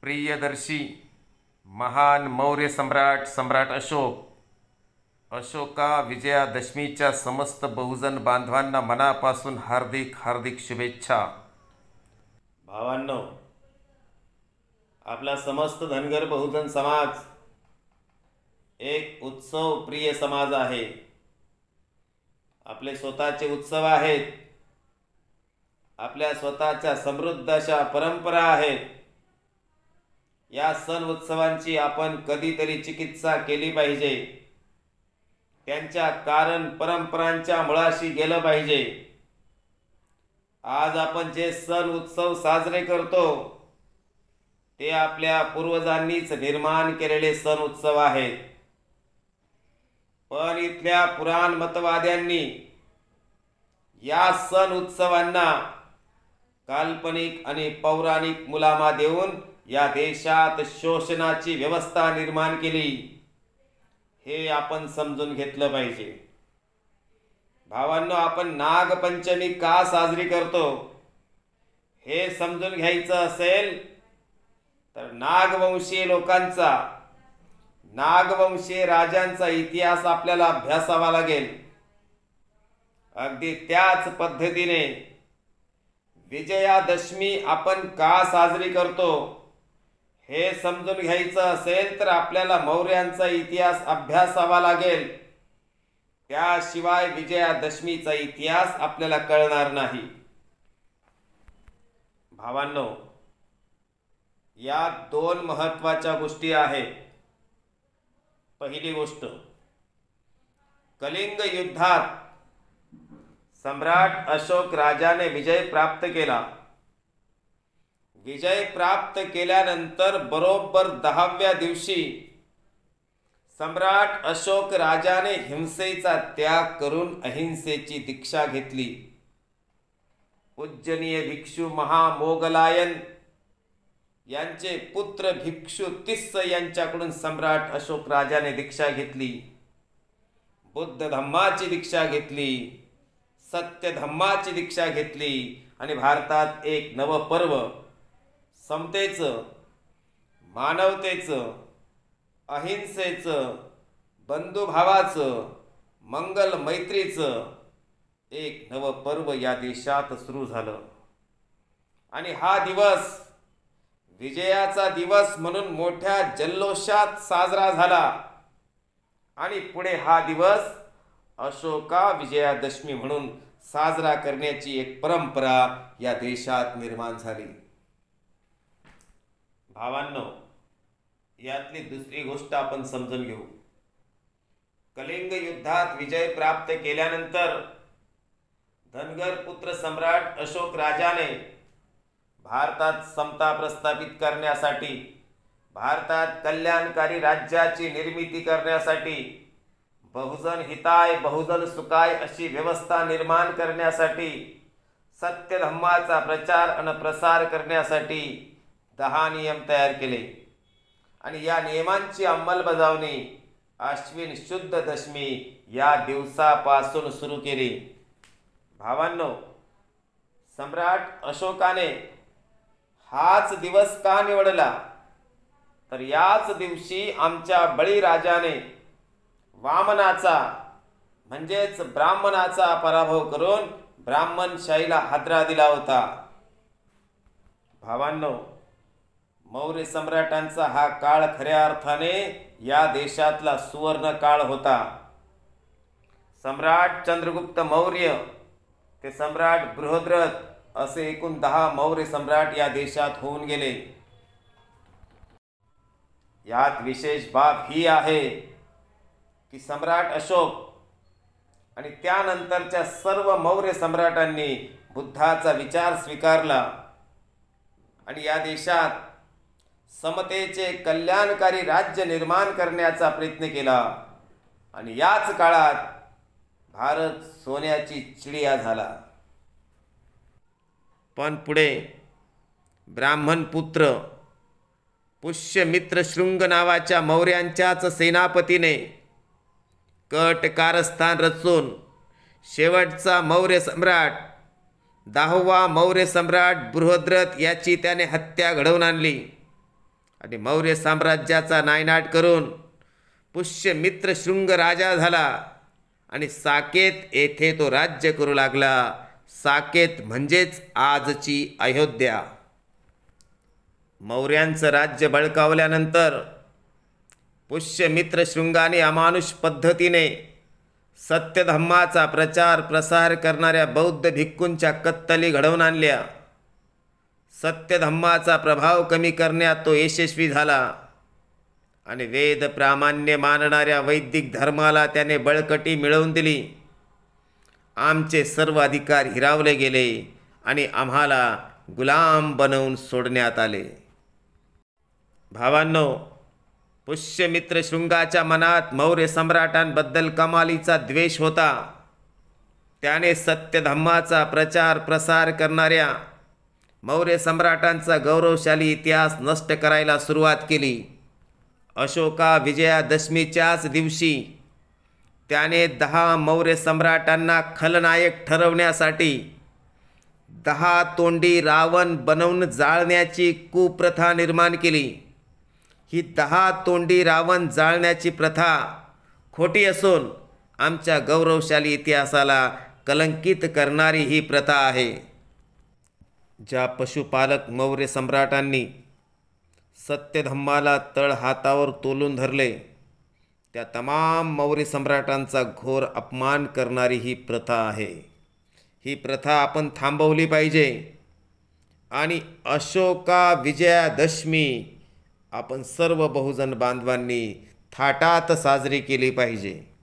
प्रियदर्शी महान मौर्य सम्राट अशोका विजयादशमीच्या समस्त बहुजन बांधवांना मनापासून हार्दिक हार्दिक शुभेच्छा। भावांनो, आपला समस्त धनगर बहुजन समाज एक उत्सव प्रिय समाज आहे। आपले स्वतःचे उत्सव आहेत, आपल्या स्वतःच्या समृद्ध अशा परंपरा आहेत। या सण उत्सवांची आपण कधीतरी चिकित्सा केली पाहिजे, त्यांच्या कारण परंपरांच्या मुळाशी गेलं पाहिजे। आज आपण जे सण उत्सव साजरे करतो ते आपल्या पूर्वजांनीच निर्माण केलेले सण उत्सव आहेत, पण इथल्या पुराण मतवाद्यांनी या सण उत्सवांना काल्पनिक आणि पौराणिक मुलामा देऊन या देशात शोषणाची व्यवस्था निर्माण केली। हे आपण समजून घेतलं पाहिजे। भावांनो, आपण नागपंचमी का साजरी करतो हे समजून घ्यायचं असेल तर नागवंशीय लोकांचा, नागवंशीय राजांचा इतिहास आपल्याला अभ्यासावा लागेल। अगदी त्याच पद्धतीने विजयादशमी आपण का साजरी करतो हे समजून घ्यायचं असेल तर आपल्याला मौर्यांचा इतिहास अभ्यासावा लागेल। त्याशिवाय विजयादशमीचा इतिहास आपल्याला कळणार नाही। भावांनो, या दोन महत्त्वाच्या गोष्टी आहेत। पहिली गोष्ट, कलिंग युद्धात सम्राट अशोक राजाने विजय प्राप्त केला। विजय प्राप्त केल्यानंतर बरोबर 10व्या दिवशी सम्राट अशोक राजाने हिंसेचा त्याग करून अहिंसेची दीक्षा घेतली। पूजनीय भिक्षू महामोगलायन यांचे पुत्र भिक्षू तिस्स यांच्याकडून सम्राट अशोक राजाने दीक्षा घेतली। बुद्ध धम्माची दीक्षा घेतली, सत्य धम्माची दीक्षा घेतली आणि भारतात एक नव पर्व, समतेचं, मानवतेचं, अहिंसेचं, बंधुभावाचं, मंगल मैत्रीचं एक नव पर्व या देशात सुरू झालं। आणि हा दिवस विजयाचा दिवस म्हणून मोठ्या जल्लोषात साजरा झाला आणि पुढे हा दिवस अशोका विजयादशमी म्हणून साजरा करण्याची एक परंपरा या देशात निर्माण झाली। भावांनो, यातली दुसरी गोष्ट आपण समजून घेऊ। कलिंग युद्धात विजय प्राप्त केल्यानंतर धनगर पुत्र सम्राट अशोक राजाने भारतात समता प्रस्थापित करण्यासाठी, भारतात कल्याणकारी राज्याची निर्मिती करण्यासाठी, बहुजन हिताय बहुजन सुखाय अशी व्यवस्था निर्माण करण्यासाठी, सत्य धम्माचा प्रचार आणि प्रसार करण्यासाठी 10 नियम तयार केले आणि या नियमांची अंमलबजावणी आश्विन शुद्ध दशमी या दिवसापासून सुरू केली। भावांनो, सम्राट अशोकाने हाच दिवस का निवडला तर याच दिवशी आमच्या बळीराजाने वामनाचा म्हणजेच ब्राह्मणाचा पराभव करून ब्राह्मणशाहीला हादरा दिला होता। भावांनो, मौर्य सम्राटांचा हा काळ खऱ्या अर्थाने या देशातला सुवर्ण काळ होता। सम्राट चंद्रगुप्त मौर्य ते सम्राट बृहद्रथ असे एकूण 10 मौर्य सम्राट या देशात होऊन गेले। यात विशेष बाब ही आहे की सम्राट अशोक आणि त्यानंतरच्या सर्व मौर्य सम्राटांनी बुद्धाचा विचार स्वीकारला आणि या देशात समतेचे कल्याणकारी राज्य निर्माण करण्याचा प्रयत्न केला आणि याच काळात भारत सोन्याची चिडिया झाला। पण पुढे ब्राह्मण पुत्र पुष्यमित्र शृंग नावाच्या मौर्यांच्याच सेनापतीने कट कारस्थान रचून शेवटचा मौर्य सम्राट 10वा मौर्य सम्राट बृहद्रथ याची त्याने हत्या घडवून आणली आणि मौर्य साम्राज्याचा नायनाट करून पुष्यमित्र शृंग राजा झाला आणि साकेत येथे तो राज्य करू लागला. साकेत म्हणजेच आजची अयोध्या. मौर्यांचं राज्य बळकावल्यानंतर पुष्यमित्र शृंगाने अमानुष पद्धतीने सत्यधम्माचा प्रचार प्रसार करणाऱ्या बौद्ध भिक्खूंच्या कत्तली घडवून आणल्या. सत्यधम्माचा प्रभाव कमी करण्यात तो यशस्वी झाला आणि वेद प्रामाण्य मानणाऱ्या वैदिक धर्माला त्याने बळकटी मिळवून दिली. आमचे सर्व अधिकार हिरावले गेले आणि आम्हाला गुलाम बनवून सोडण्यात आले. भावांनो, पुष्यमित्र शृंगाच्या मनात मौर्य सम्राटांबद्दल कमालीचा द्वेष होता. त्याने सत्यधम्माचा प्रचार प्रसार करणाऱ्या मौर्य सम्राटांचा गौरवशाली इतिहास नष्ट करायला सुरुवात केली. अशोका विजयादशमीच्याच दिवशी त्याने 10 मौर्य सम्राटांना खलनायक ठरवण्यासाठी 10 तोंडी रावण बनवून जाळण्याची कुप्रथा निर्माण केली. ही 10 तोंडी रावण जाळण्याची प्रथा खोटी असून आमच्या गौरवशाली इतिहासाला कलंकित करणारी ही प्रथा आहे. ज्या पशुपालक मौर्य सम्राटांनी सत्यधम्माला तळहातावर तोलून धरले, त्या तमाम मौर्य सम्राटांचा घोर अपमान करणारी ही प्रथा आहे. ही प्रथा आपण थांबवली पाहिजे आणि अशोका विजयादशमी आपण सर्व बहुजन बांधवांनी थाटात साजरी केली पाहिजे.